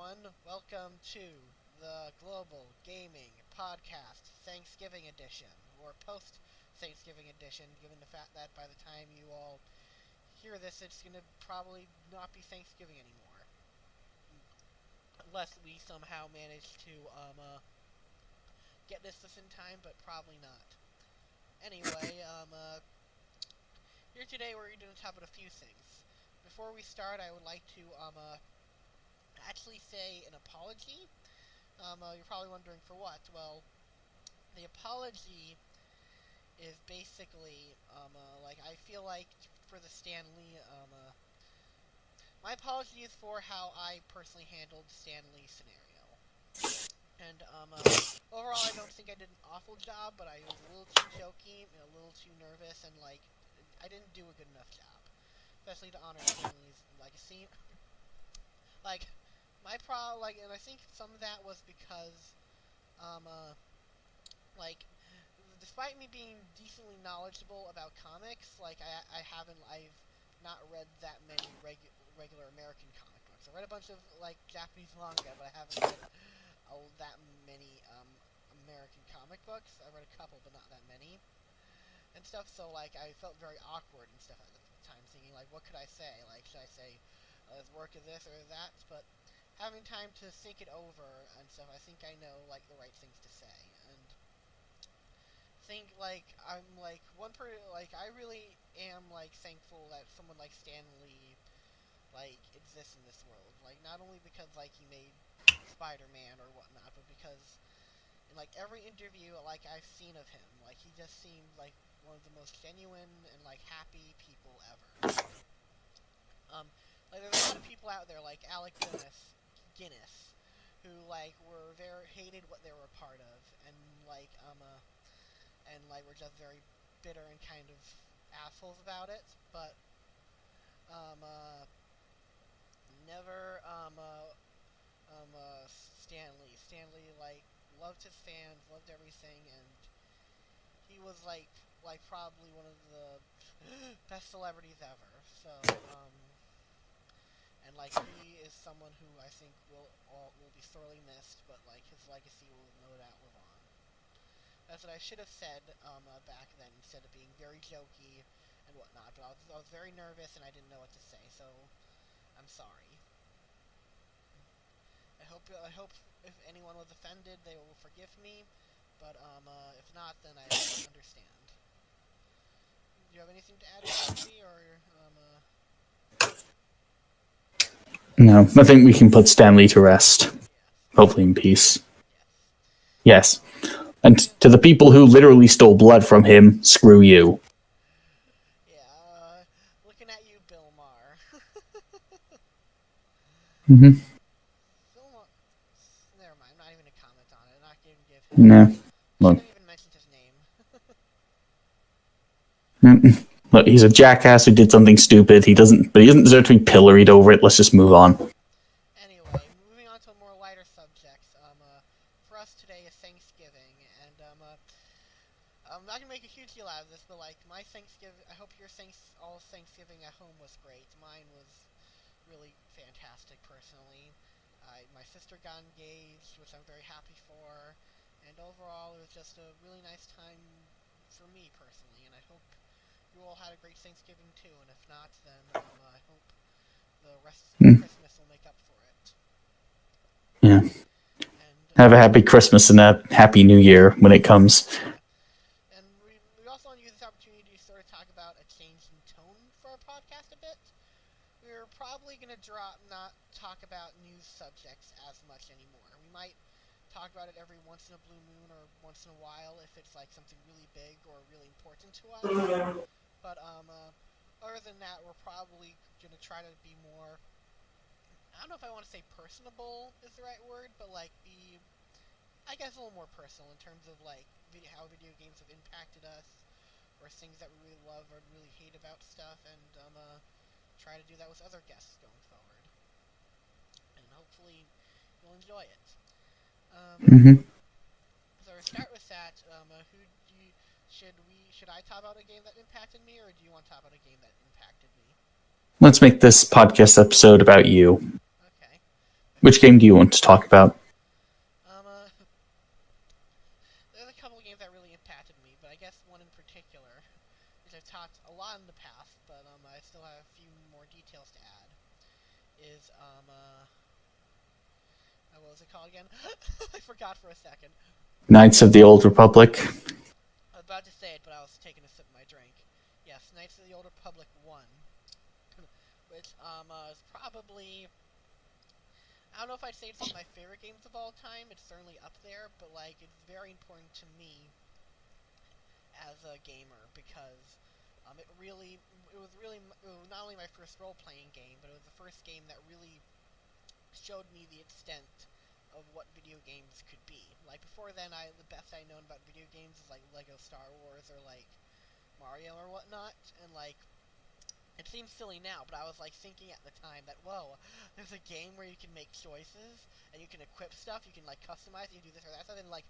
everyone. Welcome to the Global Gaming Podcast Thanksgiving Edition, or post-Thanksgiving Edition, given the fact that by the time you all hear this, it's going to probably not be Thanksgiving anymore. Unless we somehow manage to get this in time, but probably not. Anyway, here today we're going to talk about a few things. Before we start, I would like to actually say an apology. You're probably wondering for what. Well, the apology is basically, I feel like for the Stan Lee, my apology is for how I personally handled Stan Lee's scenario. And, overall I don't think I did an awful job, but I was a little too jokey and a little too nervous, and, I didn't do a good enough job. Especially to honor Stan Lee's legacy. My problem, and I think some of that was because, despite me being decently knowledgeable about comics, I've not read that many regular American comic books. I read a bunch of, Japanese manga, but I haven't read that many, American comic books. I read a couple, but not that many. And stuff, so, I felt very awkward and stuff at the time, thinking, what could I say? Should I say, work of this or that? But having time to think it over and stuff, I think I know, the right things to say. And I really am, thankful that someone like Stan Lee, exists in this world. Not only because, he made Spider-Man or whatnot, but because in, every interview, I've seen of him, he just seemed like one of the most genuine and, happy people ever. There's a lot of people out there, like Alec Guinness, who, hated what they were a part of, and, were just very bitter and kind of assholes about it, but, never, Stan Lee. Stan Lee, loved his fans, loved everything, and he was, probably one of the best celebrities ever, so, and, he is someone who I think will be sorely missed, but, his legacy will no doubt live on. That's what I should have said, back then, instead of being very jokey and whatnot, but I was very nervous and I didn't know what to say, so I'm sorry. I hope if anyone was offended, they will forgive me, but, if not, then I understand. Do you have anything to add, Andy, or, No, I think we can put Stan Lee to rest. Yes. Hopefully in peace. Yes. And to the people who literally stole blood from him, screw you. Yeah, looking at you, Bill Maher. Mm-hmm. Never mind, I'm not even going to comment on it. I'm not going to give him... No. I Look. shouldn't even mention his name. Look, he's a jackass who did something stupid. He doesn't deserve to be pilloried over it. Let's just move on. Anyway, moving on to a more lighter subject. For us today is Thanksgiving, and I'm not gonna make a huge deal out of this, but my Thanksgiving, I hope your all Thanksgiving at home was great. Mine was really fantastic, personally. My sister got engaged, which I'm very happy for, and overall it was just a really nice time for me personally, and I hope you all had a great Thanksgiving too, and if not, then I hope the rest of Christmas will make up for it. Yeah. And, Have a happy Christmas and a happy New Year when it comes. and we also want to use this opportunity to sort of talk about a change in tone for our podcast a bit. We're probably going to not talk about news subjects as much anymore. We might talk about it every once in a blue moon or once in a while if it's something really big or really important to us. But other than that, we're probably going to try to be more, I don't know if I want to say personable is the right word, but be, I guess, a little more personal in terms of how video games have impacted us, or things that we really love or really hate about stuff, and try to do that with other guests going forward. And hopefully you'll enjoy it. So to start with that, should I talk about a game that impacted me, or do you want to talk about a game that impacted me? Let's make this podcast episode about you. Okay. Which game do you want to talk about? There's a couple games that really impacted me, but I guess one in particular, which I've talked a lot in the past, but I still have a few more details to add, is what was it called again? I forgot for a second. Knights of the Old Republic. I was about to say it, but I was taking a sip of my drink. Yes, Knights of the Old Republic 1, which is probably, I don't know if I'd say it's one of my favorite games of all time. It's certainly up there, but like it's very important to me as a gamer because it was not only my first role playing game, but it was the first game that really showed me the extent of what video games could be. Like before then, the best I'd known about video games is like Lego Star Wars or like Mario or whatnot, and like it seems silly now, but I was like thinking at the time that whoa, there's a game where you can make choices and you can equip stuff, you can like customize, you can do this or that stuff, and like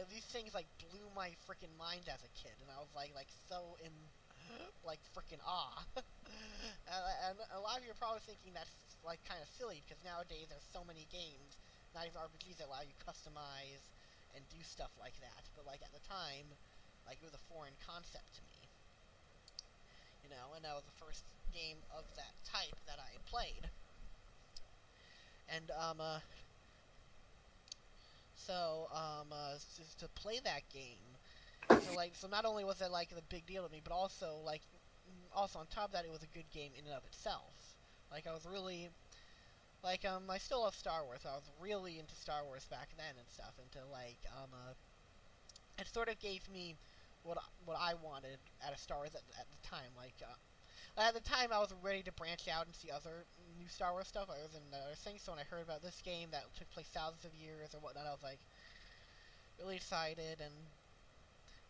these things like blew my freaking mind as a kid, and I was like so in like freaking awe. And a lot of you are probably thinking that's like kind of silly because nowadays there's so many games, not even RPGs, that allow you to customize and do stuff like that. But like at the time, like it was a foreign concept to me, and that was the first game of that type that I had played. And just to play that game, so not only was it like the big deal to me, but also also on top of that, it was a good game in and of itself. Like I was really I still love Star Wars. So I was really into Star Wars back then and stuff, and to it sort of gave me what I wanted at a Star Wars at the time. At the time, I was ready to branch out and see other new Star Wars stuff other than other things. So when I heard about this game that took place thousands of years or whatnot, I was like really excited.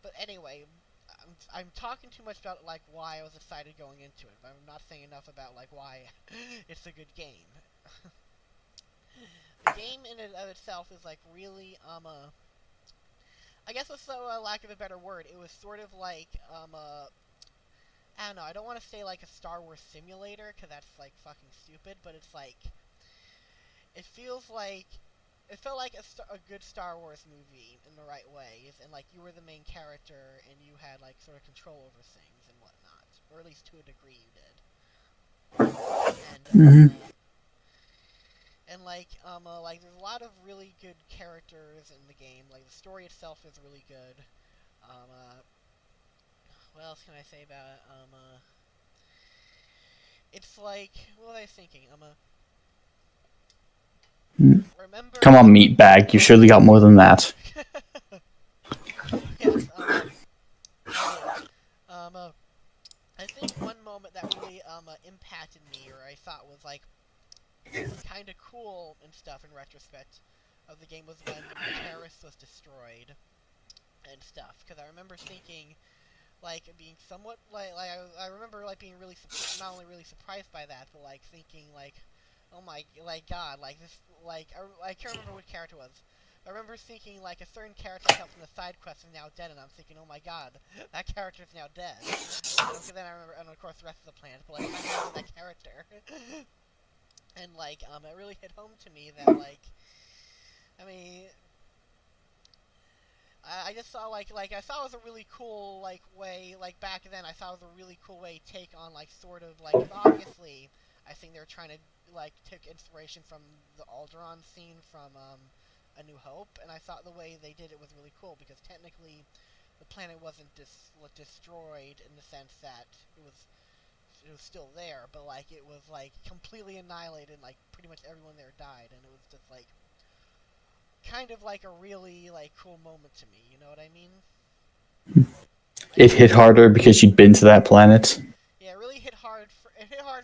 But anyway, I'm talking too much about like why I was excited going into it, but I'm not saying enough about like why it's a good game. The game in and of itself is like really I guess with lack of a better word, it was sort of like I don't know. I don't want to say like a Star Wars simulator because that's like fucking stupid, but it's like it feels like it felt like a good Star Wars movie in the right ways, and like you were the main character and you had like sort of control over things and whatnot, or at least to a degree you did. And like there's a lot of really good characters in the game. Like the story itself is really good. What else can I say about it? It's like what was I thinking? Remember? Come on, meatbag. You surely got more than that. Yes. I think one moment that really impacted me, or I thought was like kind of cool and stuff in retrospect of the game, was when Terrace was destroyed and stuff. Because I remember thinking, like, being somewhat I remember like being really not only really surprised by that, but like thinking like, oh my god, like this, like I can't remember what character it was. I remember thinking like a certain character helped in the side quest is now dead, and I'm thinking, oh my god, that character is now dead. And then I remember, and of course the rest of the planet, but like I remember that character. And like it really hit home to me that like, I mean, I just saw I thought it was a really cool way, like back then I thought it was a really cool way to take on like sort of like, obviously I think they're trying to like take inspiration from the Alderaan scene from A New Hope, and I thought the way they did it was really cool because technically the planet wasn't destroyed in the sense that it was still there, but like it was like completely annihilated, like pretty much everyone there died, and it was just like kind of like a really like cool moment to me, you know what I mean? It hit harder because you'd been to that planet. Yeah, it really hit hard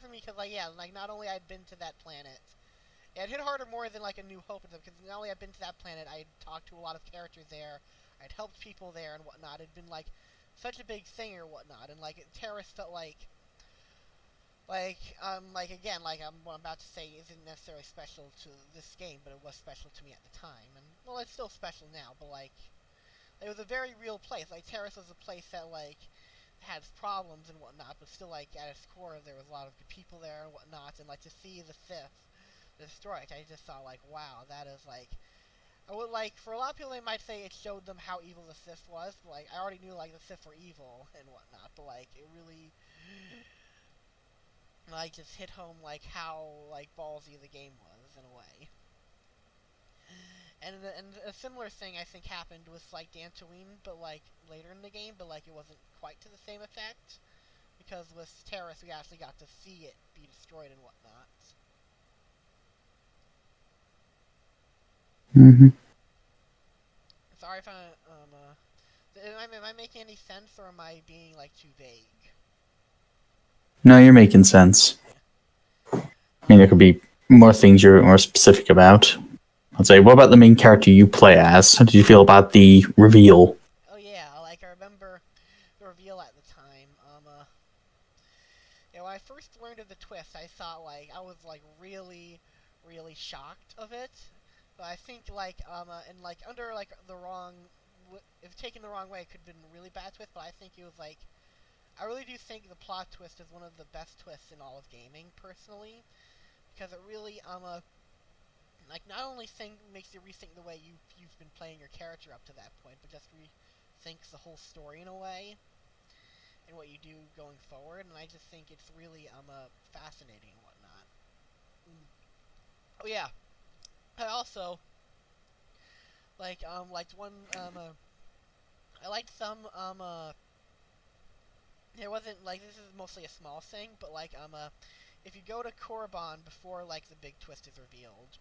for me because like, yeah, like not only I'd been to that planet, yeah, it hit harder more than like A New Hope and stuff, because not only I'd been to that planet, I'd talked to a lot of characters there, I'd helped people there and whatnot. It'd been like such a big thing or whatnot, and like Terrace felt like again, like what I'm about to say isn't necessarily special to this game, but it was special to me at the time, and well, it's still special now. But like, it was a very real place. Like Terrace was a place that like had problems and whatnot, but still like at its core there was a lot of good people there and whatnot, and like to see the destroyed. I just thought like, wow, that is like, I would like, for a lot of people they might say it showed them how evil the Sith was, but like, I already knew like the Sith were evil and whatnot, but like, it really, like, just hit home like how like ballsy the game was in a way. And a similar thing I think happened with like Dantooine, but like later in the game, but like it wasn't quite to the same effect. Because with Terrace, we actually got to see it be destroyed and whatnot. Mm-hmm. Sorry if am I making any sense, or am I being like too vague? No, you're making sense. Yeah. I mean, there could be more things you're more specific about. I'd say, what about the main character you play as? How did you feel about the reveal? Oh yeah, like I remember the reveal at the time. Yeah, when I first learned of the twist, I thought like I was like really, really shocked of it. But I think like and like under like the wrong, if taken the wrong way, it could have been a really bad twist. But I think it was like, I really do think the plot twist is one of the best twists in all of gaming, personally, because it really like not only makes you rethink the way you've been playing your character up to that point, but just rethinks the whole story in a way and what you do going forward. And I just think it's really fascinating and whatnot. Oh yeah, I also liked one I liked some it wasn't like, this is mostly a small thing, but like if you go to Korriban before like the big twist is revealed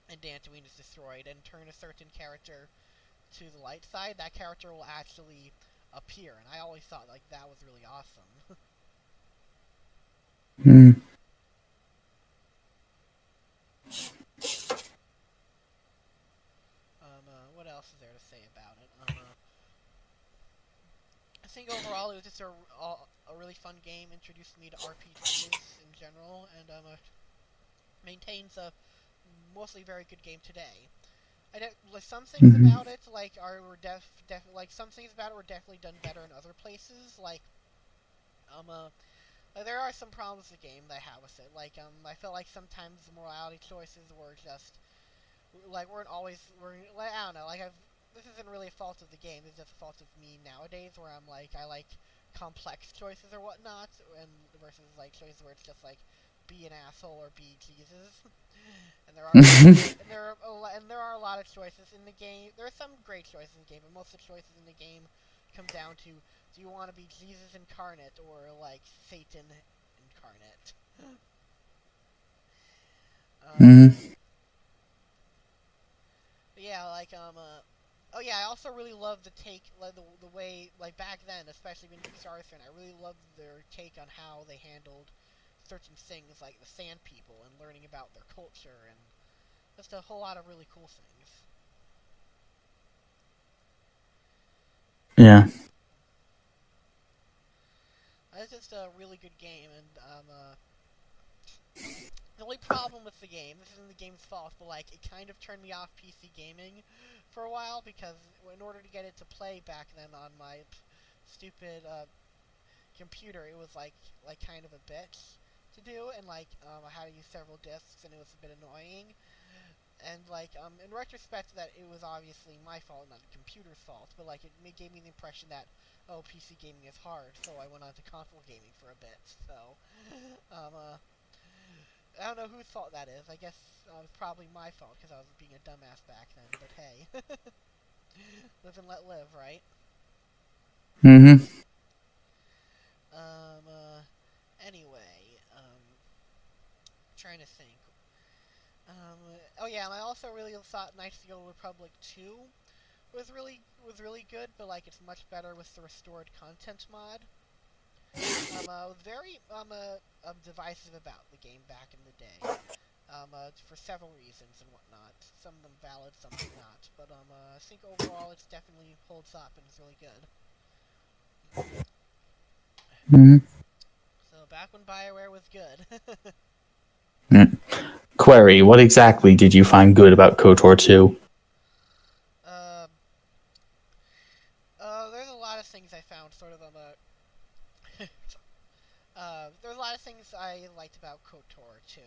and Dantooine is destroyed and turn a certain character to the light side, that character will actually appear, and I always thought like that was really awesome. Mm. What else is there to say about it? I think overall it was just a really fun game. Introduced me to RPGs in general, and maintains a mostly very good game today. I don't, like, some things about it like like some things about it were definitely done better in other places. Like there are some problems with the game that I have with it. I felt like sometimes the morality choices were just like weren't always were like, I don't know. This isn't really a fault of the game. It's just a fault of me nowadays, where I like complex choices or whatnot, and versus like choices where it's just like be an asshole or be Jesus. And there are and there are a lot of choices in the game. There are some great choices in the game, but most of the choices in the game come down to, do you want to be Jesus incarnate or like Satan incarnate? Mm-hmm. But yeah, oh yeah, I also really love the take, like the way, like back then, especially when you Star Wars, I really loved their take on how they handled certain things like the Sand People and learning about their culture and just a whole lot of really cool things. Yeah. It's just a really good game, and the only problem with the game, this isn't the game's fault, but like it kind of turned me off PC gaming for a while, because in order to get it to play back then on my stupid computer, it was like kind of a bitch to do, and I had to use several discs, and it was a bit annoying. And in retrospect, that it was obviously my fault, not the computer's fault. But like gave me the impression that, oh, PC gaming is hard, so I went on to console gaming for a bit. So I don't know whose fault that is. I guess it was probably my fault because I was being a dumbass back then. But hey, live and let live, right? Mm-hmm. Um. Anyway, trying to think. Oh yeah, and I also really thought Knights of the Old Republic 2 was really good, but like it's much better with the restored content mod. I was very divisive about the game back in the day. For several reasons and whatnot. Some of them valid, some not. But I think overall it definitely holds up and is really good. Mm-hmm. So back when BioWare was good. Mm. Query, what exactly did you find good about KOTOR 2? uh, there's a lot of things I found sort of there's a lot of things I liked about KOTOR too.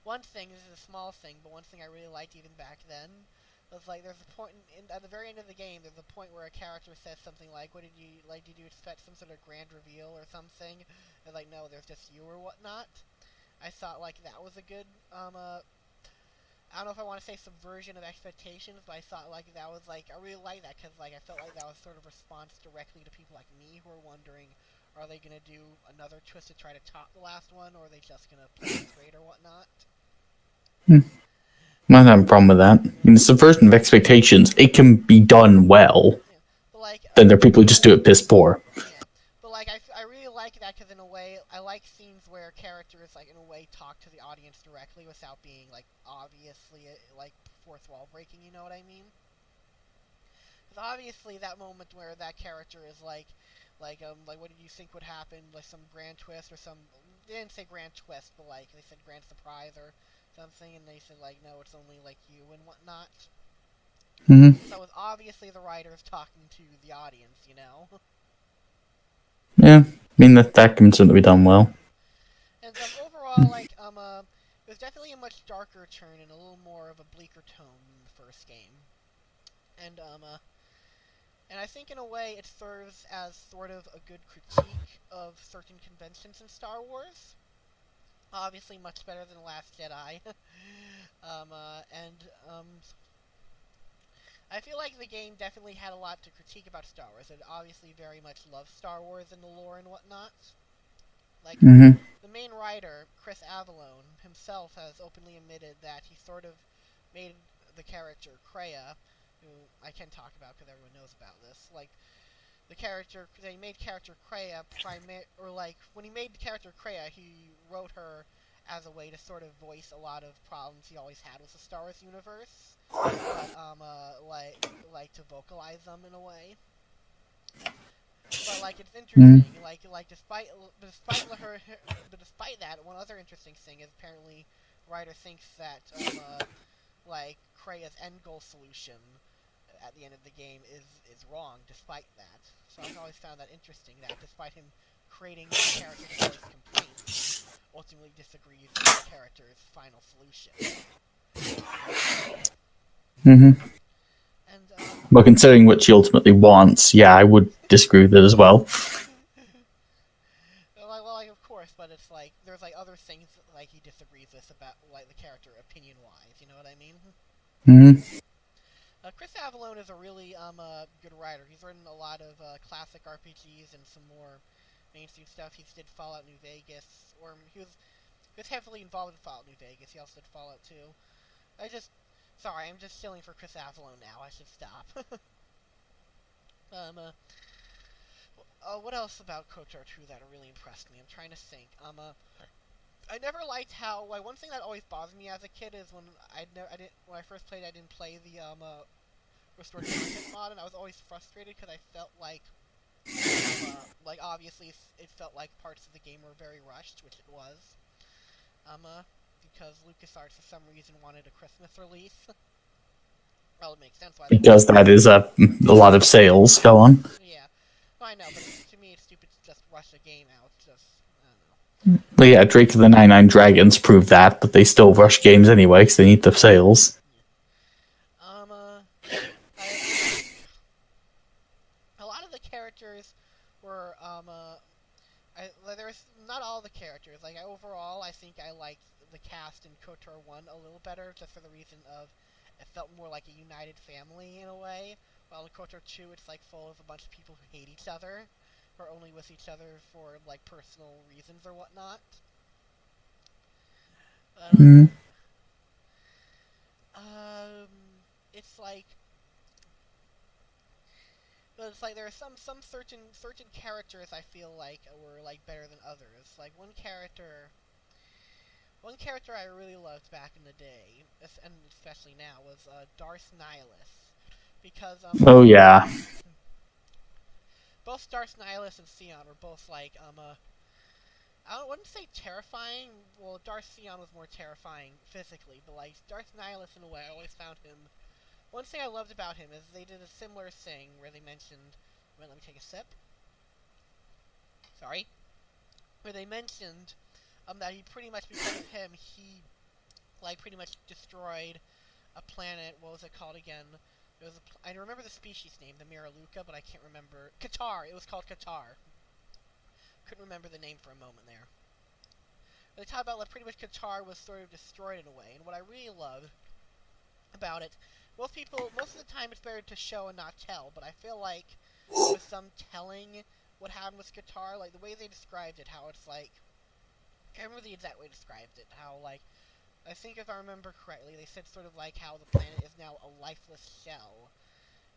one thing, this is a small thing, but one thing I really liked even back then was like there's a point at the very end of the game. There's a point where a character says something like, "What did you like? Did you expect some sort of grand reveal or something?" And like, no, there's just you or whatnot. I thought like that was a good I don't know if I want to say subversion of expectations, but I thought like that was like I really like that because like I felt like that was sort of response directly to people like me who are wondering, are they gonna do another twist to try to top the last one, or are they just gonna play it straight or whatnot? I don't have a problem with that. In the subversion of expectations, it can be done well. Yeah, but like Then there are people who just do it piss poor. yeah, but like I really like that because in a way I like scenes where characters like in a way talk to the audience directly without being like obviously like fourth wall breaking. You know what I mean? Because obviously that moment where that character is like what did you think would happen? Like some grand twist or some they didn't say grand twist, but like they said grand surprise or something, and they said like no, it's only like you and whatnot. Mm-hmm. So it was obviously the writers talking to the audience, you know. Yeah, I mean that can certainly be done well. And overall, like it was definitely a much darker turn and a little more of a bleaker tone than the first game. And and I think in a way it serves as sort of a good critique of certain conventions in Star Wars. Obviously, much better than Last Jedi. And I feel like the game definitely had a lot to critique about Star Wars. It obviously very much loves Star Wars and the lore and whatnot. Like, Mm-hmm. the main writer, Chris Avellone, himself has openly admitted that he sort of made the character Kreia, who I can talk about because everyone knows about this. Like, the character, they made character Kreia when he made the character Kreia, he wrote her as a way to sort of voice a lot of problems he always had with the Star Wars universe, but like to vocalize them in a way. But like it's Mm-hmm. interesting, like despite that, one other interesting thing is apparently the writer thinks that like Kreia's end goal solution at the end of the game is wrong despite that. So I've always found that interesting that despite him creating the character to voice complaints, he ultimately disagrees with the character's final solution. Mm-hmm. And But considering what she ultimately wants, yeah, I would disagree with it as well. like of course, but it's like there's like other things like he disagrees with about like the character opinion wise. You know what I mean? Mm-hmm. Chris Avellone is a really good writer. He's written a lot of classic RPGs and some more mainstream stuff. He did Fallout New Vegas, or he was heavily involved in Fallout New Vegas. He also did Fallout 2. I'm just shilling for Chris Avellone now. I should stop. um, what else about KOTOR 2 that really impressed me? I'm trying to think. I never liked how one thing that always bothered me as a kid is when when I first played I didn't play the restored content mod, and I was always frustrated because I felt like obviously it felt like parts of the game were very rushed, which it was. Because LucasArts for some reason wanted a Christmas release. Well, it makes sense why they Because that is a lot of sales. Go on. yeah. I know, but to me it's stupid to just rush a game out. Just I don't know. Well, yeah, Drake of the 99 Dragons proved that, but they still rush games anyway because they need the sales. I think a lot of the characters were there's not all the characters. Like overall, I think I liked the cast in KOTOR 1 a little better, just for the reason of it felt more like a united family in a way. While in KOTOR 2, it's like full of a bunch of people who hate each other, who are only with each other for like personal reasons or whatnot. Mm. Um, it's like But it's like there are some certain characters I feel like were like better than others. Like one character I really loved back in the day, and especially now, was Darth Nihilus, because Oh, yeah. both Darth Nihilus and Sion were both like I wouldn't say terrifying. Well, Darth Sion was more terrifying physically, but like Darth Nihilus in a way, I always found him. One thing I loved about him is they did a similar thing where they mentioned. Wait, let me take a sip. Sorry. Where they mentioned that he pretty much because of him like pretty much destroyed a planet. What was it called again? I remember the species name, the Miraluka, but I can't remember. Qatar. It was called Qatar. Couldn't remember the name for a moment there. But they talk about like pretty much Qatar was sort of destroyed in a way, and what I really love about it, most of the time it's better to show and not tell, but I feel like with some telling what happened with Qatar, like the way they described it, how it's like, I can't remember the exact way they described it, how like, I think if I remember correctly, they said sort of like how the planet is now a lifeless shell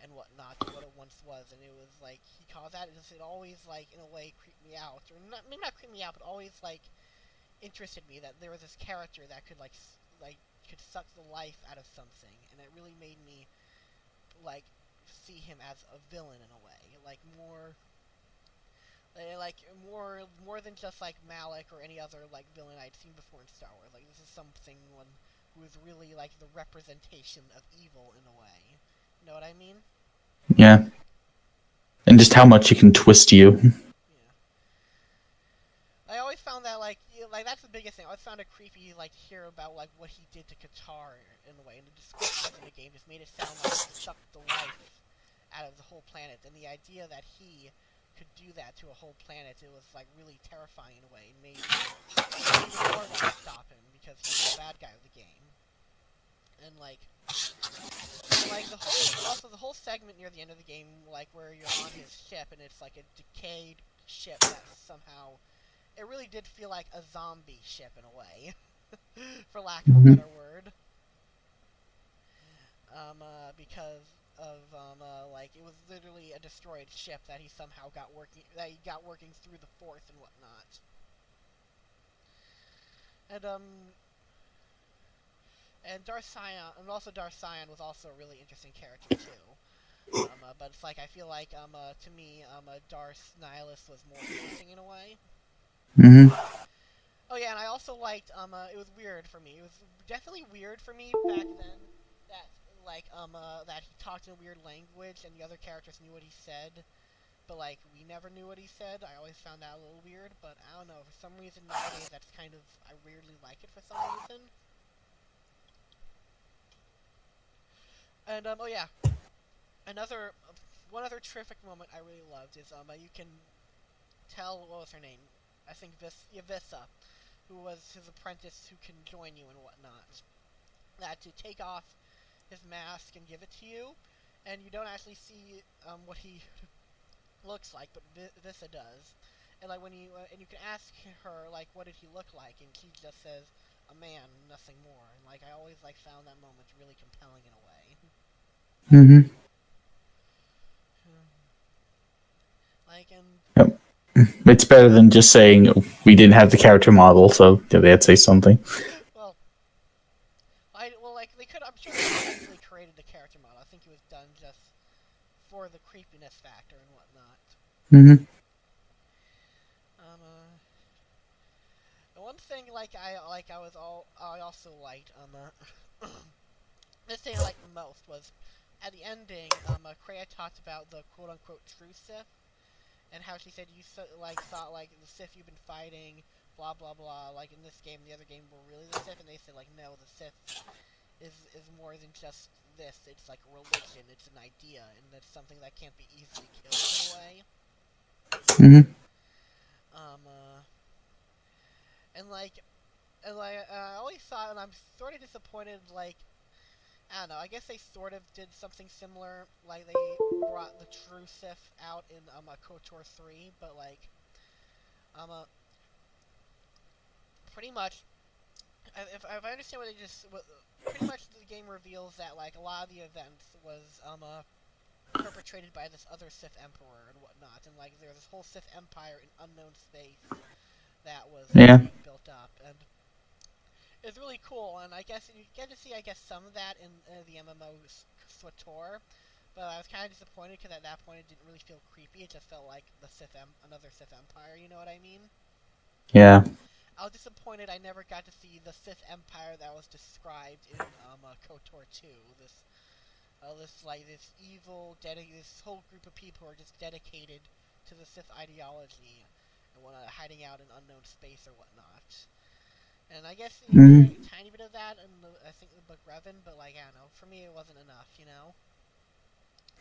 and whatnot, to what it once was, and it was like, he calls that, it always like, in a way, creeped me out, or not, maybe not creeped me out, but always like, interested me that there was this character that could could suck the life out of something, and it really made me like see him as a villain in a way, more than just like Malik or any other like villain I'd seen before in Star Wars. Like this is someone who is really like the representation of evil in a way. You know what I mean? Yeah. And just how much it can twist you. Yeah. I always found that like that's the biggest thing. I always found it creepy like to hear about like what he did to Qatar in a way, and the descriptions in the game just made it sound like he sucked the life out of the whole planet, and the idea that he could do that to a whole planet, it was like really terrifying in a way. It made me even more want to stop him because he's the bad guy of the game. And the whole segment near the end of the game, like where you're on his ship and it's like a decayed ship that somehow, it really did feel like a zombie ship in a way, for lack of a better word. Because of like it was literally a destroyed ship that he somehow got working through the Force and whatnot. And Darth Sion, and also Darth Sion was also a really interesting character too. But it's like I feel like to me Darth Nihilus was more interesting in a way. Mm-hmm. Oh yeah, and I also liked it was weird for me. It was definitely weird for me back then that that he talked in a weird language and the other characters knew what he said, but like we never knew what he said. I always found that a little weird, but I don't know, for some reason nowadays that's kind of, I weirdly like it for some reason. And oh yeah, one other terrific moment I really loved is you can tell, what was her name? I think Yavissa, who was his apprentice who can join you and whatnot. That to take off his mask and give it to you, and you don't actually see what he looks like, but Vissa does. And like when you and you can ask her like what did he look like, and she just says a man, nothing more. And like I always like found that moment really compelling in a way. Mm-hmm. Like and Yep. It's better than just saying we didn't have the character model, so they had to say something. well, like they could. I'm sure they could have easily created the character model. I think it was done just for the creepiness factor and whatnot. Mm-hmm. The one thing I also liked this thing I liked the most was at the ending. Kreia talked about the quote unquote true Sith, and how she said you thought like the Sith you've been fighting, blah blah blah. Like in this game, the other game were really the Sith, and they said like no, the Sith is more than just this. It's like a religion. It's an idea, and it's something that can't be easily killed in a way. Mm-hmm. I always thought, and I'm sort of disappointed. Like I don't know. I guess they sort of did something similar. Like they brought the true Sith out in KOTOR 3, but like pretty much, if I understand what they just, pretty much the game reveals that like a lot of the events was perpetrated by this other Sith Emperor and whatnot, and like there's this whole Sith Empire in unknown space that was being built up, and it's really cool. And I guess you get to see, some of that in the MMO SWTOR, but I was kind of disappointed because at that point it didn't really feel creepy. It just felt like the another Sith Empire. You know what I mean? Yeah. I was disappointed I never got to see the Sith Empire that was described in KOTOR 2. This evil, this whole group of people who are just dedicated to the Sith ideology and hiding out in unknown space or whatnot. And I guess you get a tiny bit of that in Revan, but like I don't know, for me it wasn't enough, you know.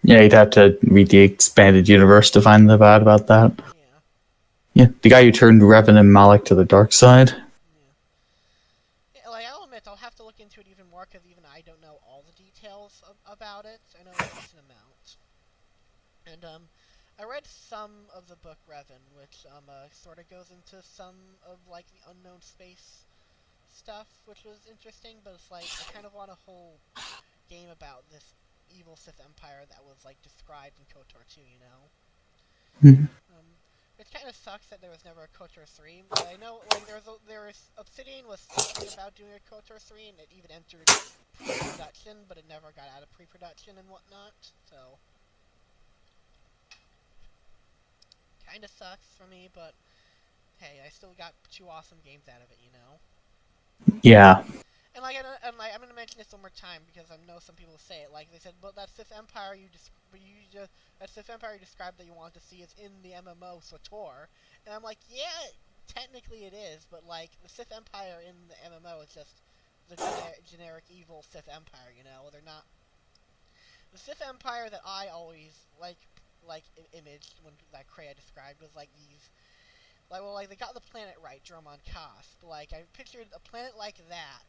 Yeah, you'd have to read the expanded universe to find the bad about that. Yeah. Yeah, the guy who turned Revan and Malak to the dark side. Yeah, like I'll admit, I'll have to look into it even more because even I don't know all the details about it. I know a decent amount. And I read some of the book Revan, which sort of goes into some of like the unknown space stuff, which was interesting. But it's like I kind of want a whole game about this evil Sith Empire that was like described in KOTOR 2, you know. It kind of sucks that there was never a KOTOR 3. I know like Obsidian was thinking about doing a KOTOR 3, and it even entered pre-production, but it never got out of pre-production and whatnot. So kind of sucks for me, but hey, I still got 2 awesome games out of it, you know. Yeah. And like, I'm gonna mention this one more time because I know some people say it. Like they said, but that Sith Empire that Sith Empire you described that you want to see is in the MMO SWTOR, and I'm like, yeah, technically it is, but like the Sith Empire in the MMO is just the generic evil Sith Empire. You know, they're not the Sith Empire that I always imaged when that Kreia described was like these. Like they got the planet right, Dromon Kaas, but like I pictured a planet like that,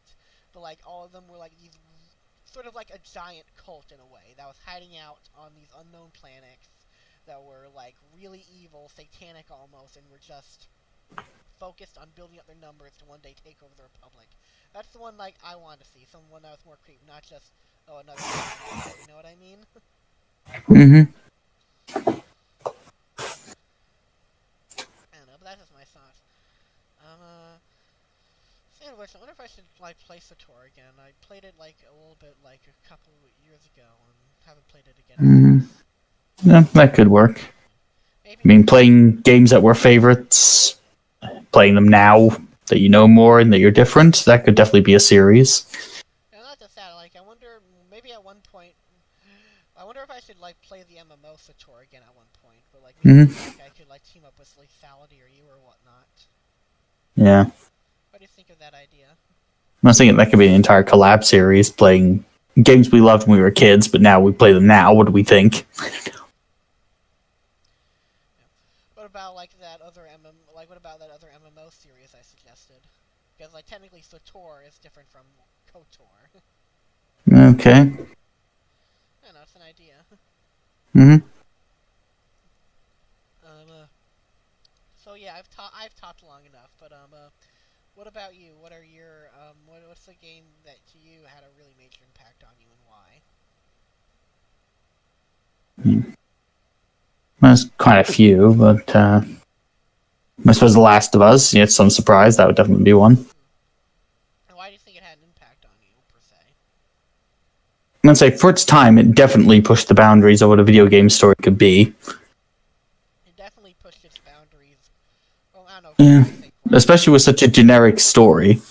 but like all of them were like these sort of like a giant cult in a way that was hiding out on these unknown planets that were like really evil, satanic almost, and were just focused on building up their numbers to one day take over the Republic. That's the one like I wanted to see, someone that was more creepy, not just another you know what I mean? I don't know, but that's just my thoughts. Saying which, I wonder if I should like play SWTOR again. I played it like a little bit like a couple years ago and haven't played it again. Yeah, that could work. Maybe I mean, playing games that were favorites, playing them now that you know more and that you're different, that could definitely be a series. and not just that, like I wonder maybe at one point I wonder if I should like play the MMO SWTOR again at one point, but like maybe like I could like team up with like Salady or you or whatnot. Yeah. What do you think of that idea? I was thinking that could be an entire collab series, playing games we loved when we were kids, but now we play them now. What do we think? What about like that other MMO series I suggested? Because like technically SWTOR is different from KOTOR. Okay. I don't know, it's an idea. So yeah, I've talked long enough, but what about you? What are your what's the game that to you had a really major impact on you and why? There's quite a few, but I suppose The Last of Us, it's some surprise, that would definitely be one. And why do you think it had an impact on you, per se? I'd say for its time, it definitely pushed the boundaries of what a video game story could be. It definitely pushed its boundaries. Well, I don't know. Yeah, especially with such a generic story.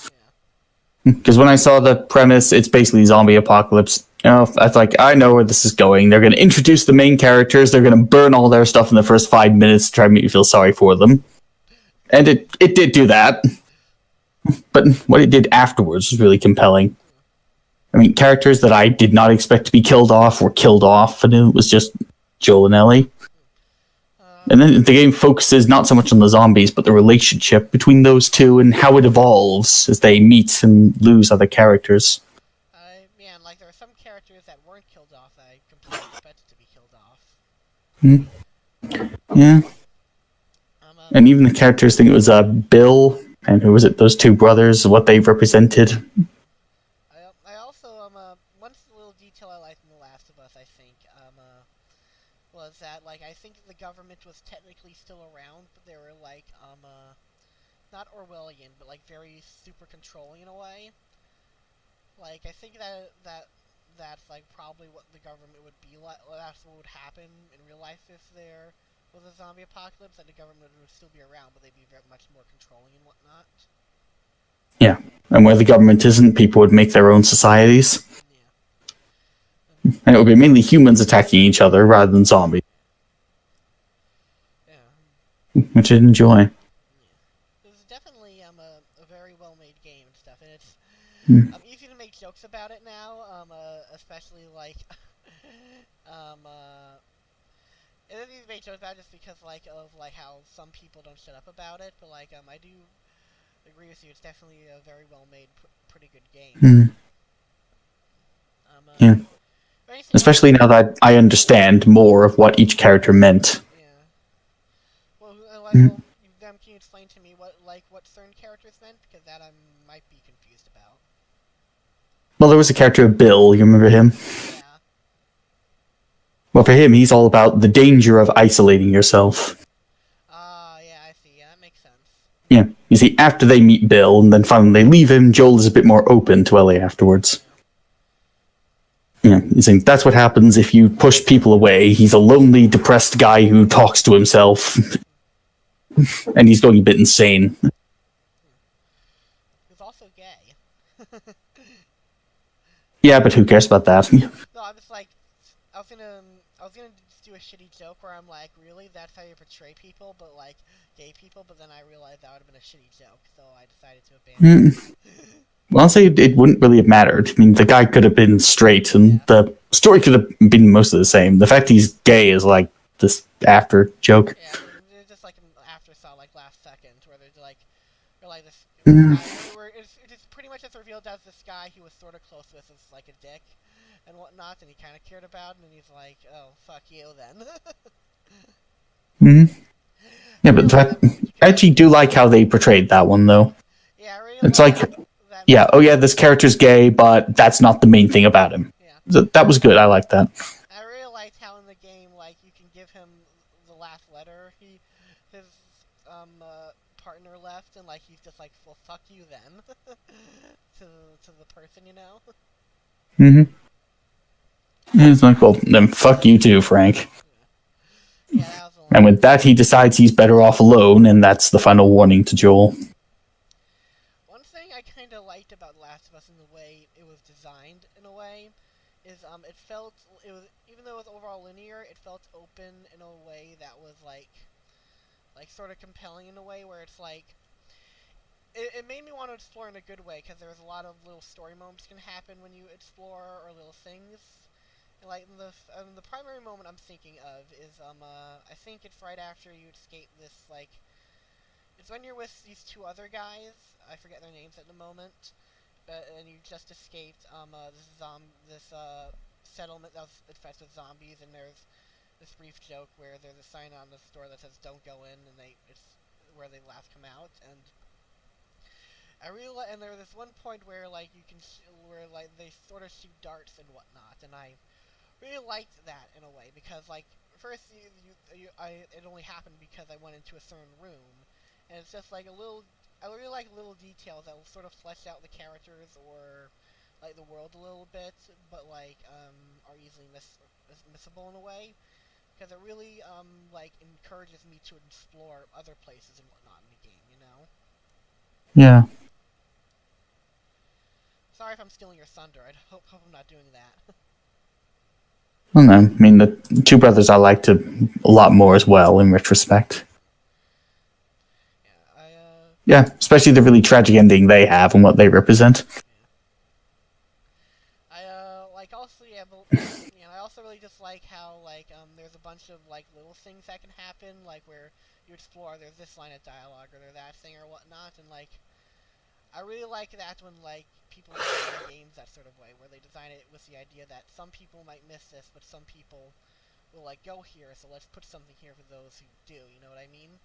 Because when I saw the premise, it's basically zombie apocalypse. I was like, I know where this is going. They're going to introduce the main characters. They're going to burn all their stuff in the first 5 minutes to try to make you feel sorry for them. And it did do that. But what it did afterwards was really compelling. I mean, characters that I did not expect to be killed off were killed off, and it was just Joel and Ellie. And then the game focuses not so much on the zombies, but the relationship between those two and how it evolves as they meet and lose other characters. Man, like there are some characters that weren't killed off that I completely expected to be killed off. Yeah. And even the characters, I think it was Bill, and who was it, those two brothers, what they represented. I also, one little detail I liked in The Last of Us, I think, was that, like, I think the government was technically still around, but they were, like, not Orwellian, but, like, very super controlling in a way. Like, I think that's, like, probably what the government would be like, that's what would happen in real life if there was a zombie apocalypse, that the government would still be around, but they'd be very much more controlling and whatnot. Yeah, and where the government isn't, people would make their own societies. Yeah. And it would be mainly humans attacking each other rather than zombies. Yeah. Which I enjoy. Yeah. It was definitely a very well-made game and stuff, and it's easy to make jokes about it now, especially, like, it doesn't even make jokes about it just because, like, of, like, how some people don't shut up about it, but, like, I do agree with you, it's definitely a very well-made, pretty good game. Mm. Yeah. Anything Especially now that I understand more of what each character meant. Yeah. Well, can you explain to me what certain characters meant? Because that I might be confused about. Well, there was a character, Bill, you remember him? Yeah. Well, for him, he's all about the danger of isolating yourself. Yeah, I see. Yeah, that makes sense. Yeah. You see, after they meet Bill, and then finally they leave him, Joel is a bit more open to Ellie afterwards. Yeah, you see, that's what happens if you push people away. He's a lonely, depressed guy who talks to himself. And he's going a bit insane. He's also gay. Yeah, but who cares about that? No, I'm just like, I was gonna just do a shitty joke where I'm like, really, that's how you portray people, but like gay people. But then I realized that would have been a shitty joke, so I decided to abandon it. Well, I'll say it wouldn't really have mattered. I mean, the guy could have been straight, and the story could have been most of the same. The fact he's gay is like this after joke. Yeah, it's just like an afterthought, like last second, where they're like this. It's pretty much just revealed as this guy he was sort of close with is like a dick and whatnot, and he kind of cared about, and he's like, oh, fuck you then. Yeah, but I actually do like how they portrayed that one, though. Yeah, I really it's like, yeah, oh yeah, this character's gay, but that's not the main thing about him. Yeah. That was good. I like that. I really liked how in the game, like, you can give him the last letter his partner left, and like he's just like, well, fuck you then, to the person, you know. And it's like, well, then fuck you too, Frank. Yeah, that was and with that, he decides he's better off alone, and that's the final warning to Joel. One thing I kind of liked about The Last of Us in the way it was designed, in a way, is even though it was overall linear, it felt open in a way that was like sort of compelling in a way where it's like, it made me want to explore in a good way, because there was a lot of little story moments can happen when you explore, or little things. And like the primary moment I'm thinking of is I think it's right after you escape this, like, it's when you're with these two other guys, I forget their names at the moment, and you just escaped this settlement that was infested with zombies, and there's this brief joke where there's a sign on the store that says "Don't go in," and it's where they last come out. And and there was this one point where like where like they sort of shoot darts and whatnot, and I really liked that in a way, because like first it only happened because I went into a certain room, and it's just like I really like little details that will sort of flesh out the characters or like the world a little bit, but like are easily missable in a way, because it really like encourages me to explore other places and whatnot in the game, you know? Yeah. Sorry if I'm stealing your thunder. I hope I'm not doing that. I don't know. I mean, the two brothers I liked a lot more as well, in retrospect. Yeah, especially the really tragic ending they have and what they represent. I also really just like how there's a bunch of like little things that can happen, like where you explore, there's this line of dialogue or there's that thing or whatnot, and like I really like that when like people design games that sort of way, where they design it with the idea that some people might miss this, but some people will like go here, so let's put something here for those who do, you know what I mean?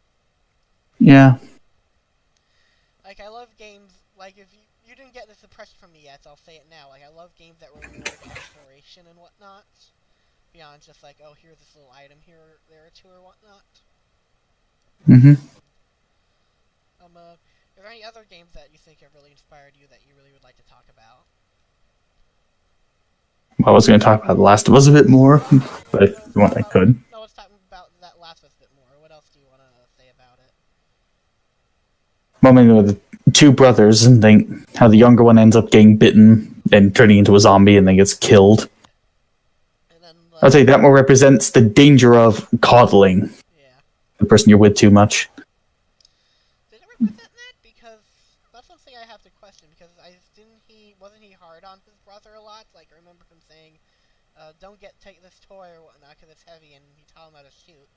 Yeah. Like, I love games, like, if you didn't get this impression from me yet, I'll say it now, like, I love games that reward exploration and whatnot, beyond just like, oh, here's this little item here, there, or two, or whatnot. Are there any other games that you think have really inspired you that you really would like to talk about? Well, I was going to talk about The Last of Us a bit more, but if you want, I could. No, let's talk about that Last of Us a bit more. What else do you want to say about it? Well, I mean, with the two brothers, and think how the younger one ends up getting bitten and turning into a zombie and then gets killed. And then, I'd say that more represents the danger of coddling the person you're with too much. Did it represent that? Because that's something I have to question, because wasn't he hard hard on his brother a lot. Like, I remember him saying, don't take this toy or whatnot because it's heavy, and he taught him how to shoot.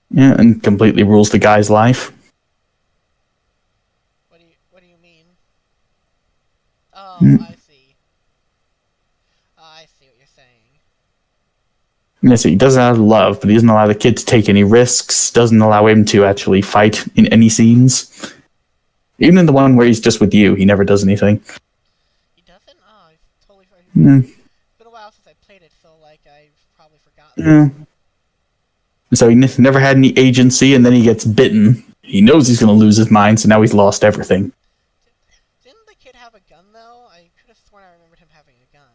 Yeah, and completely rules the guy's life. What do you mean? Oh, I see. I see what you're saying. Yes, he doesn't have love, but he doesn't allow the kid to take any risks, doesn't allow him to actually fight in any scenes. Even in the one where he's just with you, he never does anything. He doesn't? Oh, I've totally forgotten. Yeah. It's been a while since I played it, so, like, I've probably forgotten. Yeah. So he never had any agency, and then he gets bitten. He knows he's going to lose his mind, so now he's lost everything. Didn't the kid have a gun, though? I could have sworn I remembered him having a gun.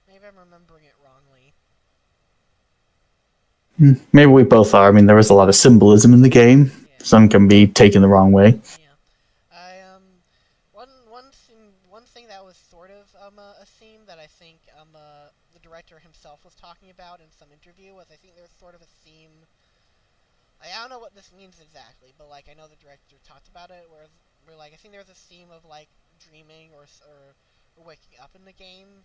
Maybe I'm remembering it wrongly. Maybe we both are. I mean, there is a lot of symbolism in the game. Yeah. Some can be taken the wrong way. Yeah. One thing that was sort of a theme that I think the director himself was talking about in some interview was I think there's sort of a theme. I don't know what this means exactly, but like I know the director talked about it where like I think there's a theme of like dreaming or waking up in the game.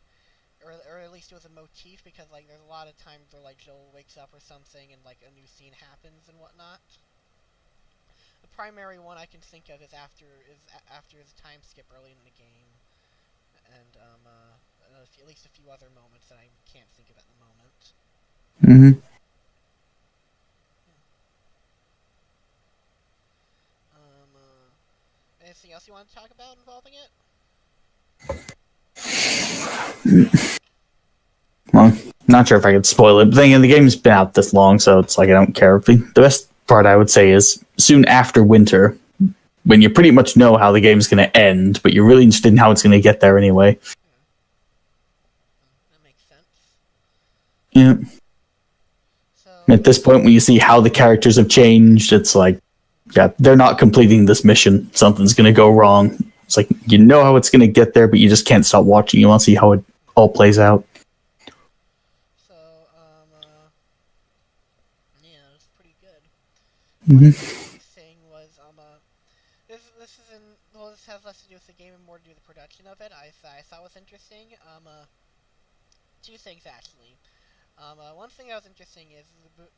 Or at least it was a motif because like there's a lot of times where like Joel wakes up or something and like a new scene happens and whatnot. The primary one I can think of is after his time skip early in the game, and at least a few other moments that I can't think of at the moment. Anything else you want to talk about involving it? Well, not sure if I could spoil it. The game's been out this long, so it's like I don't care. The best part I would say is soon after winter, when you pretty much know how the game's going to end, but you're really interested in how it's going to get there anyway. That makes sense. Yeah. So, at this point, when you see how the characters have changed, it's like, yeah, they're not completing this mission. Something's going to go wrong. It's like, you know how it's going to get there, but you just can't stop watching. You want to see how it all plays out. Yeah, it's pretty good. One thing was, this has less to do with the game and more to do with the production of it. I thought was interesting. Two things actually. One thing that was interesting is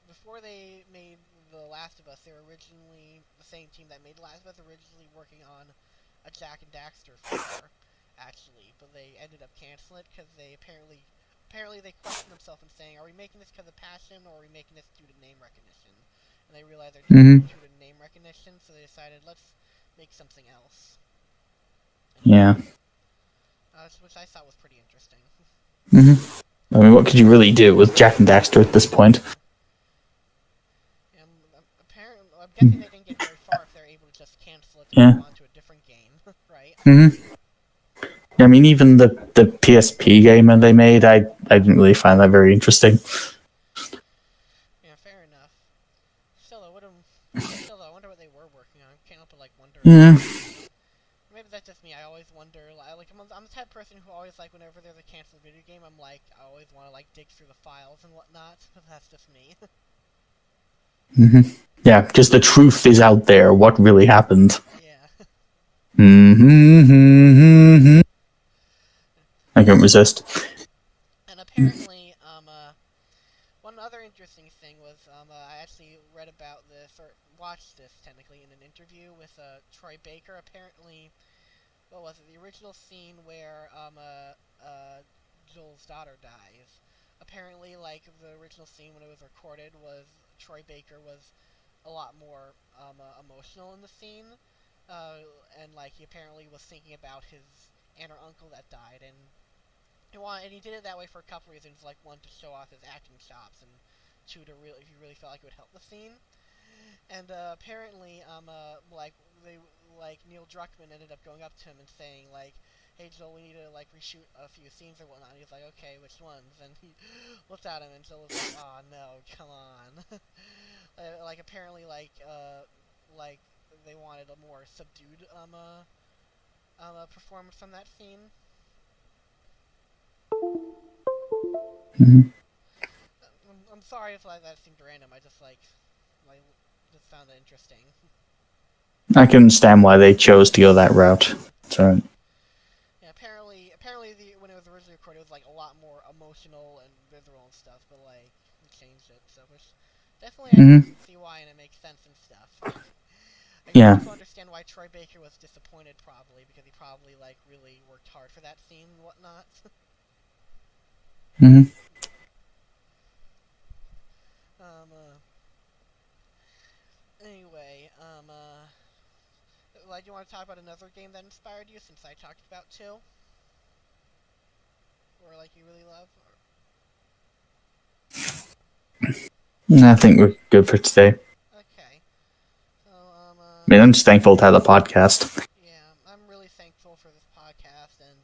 before they made The Last of Us, they were originally the same team that made The Last of Us originally working on a Jack and Daxter 4, actually, but they ended up canceling it because they apparently they questioned themselves and saying, are we making this because of passion or are we making this due to name recognition? And they realized they're doing it due to name recognition, so they decided, let's make something else. Yeah. Which I thought was pretty interesting. I mean, what could you really do with Jack and Daxter at this point? Apparently, I'm guessing they didn't get very far if they're able to just cancel it and move on to a different game, right? I mean, even the PSP game that they made, I didn't really find that very interesting. Yeah, fair enough. Still, I wonder what they were working on. Can't help but like wonder. Yeah. Maybe that's just me. I always wonder. Like, I'm the type of person who always like whenever there's a canceled video game, I always want to like dig through the files and whatnot. But that's just me. Yeah, because the truth is out there. What really happened? Yeah. I can't resist. And apparently, one other interesting thing was, I actually read about this, or watched this, technically, in an interview with, Troy Baker. Apparently, what was it, the original scene where, Joel's daughter dies. Apparently, like, the original scene when it was recorded was, Troy Baker was a lot more, emotional in the scene. And, like, he apparently was thinking about his aunt or uncle that died, and he did it that way for a couple reasons, like one, to show off his acting chops, and two, if he really felt like it would help the scene. And apparently, Neil Druckmann ended up going up to him and saying, like, hey Joel, we need to like reshoot a few scenes or whatnot. And he's like, okay, which ones? And he looked at him, and Joel was like, oh no, come on. Apparently, they wanted a more subdued performance from that scene. I'm sorry if that seemed random. I just found it interesting. I can understand why they chose to go that route. So, Yeah, apparently, when it was originally recorded, it was like a lot more emotional and visceral and stuff. But like, we changed it, so which definitely I can see why, and it makes sense and stuff. I can also understand why Troy Baker was disappointed, probably because he probably like really worked hard for that scene and whatnot. Anyway, like, do you want to talk about another game that inspired you, since I talked about two? Or, like, you really love? Or... I think we're good for today. Okay. So, I mean, I'm just thankful to have the podcast. Yeah, I'm really thankful for this podcast, and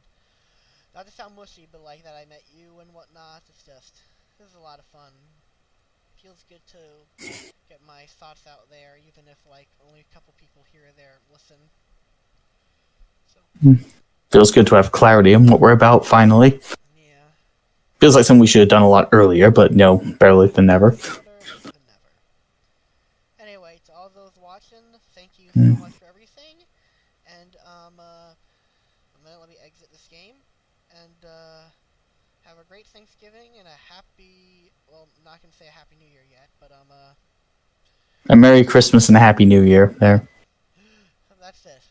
not to sound mushy, but, like, that I met you and whatnot. It's just, this is a lot of fun. Feels good to get my thoughts out there, even if, like, only a couple people here or there listen. So. Feels good to have clarity on what we're about, finally. Yeah. Feels like something we should have done a lot earlier, but no, better late than never. Anyway, to all those watching, thank you so much for everything, and, let me exit this game, and, have a great Thanksgiving, and a happy, well, I'm not gonna say a Happy New Year yet, but, a Merry Christmas and a Happy New Year there. That's it.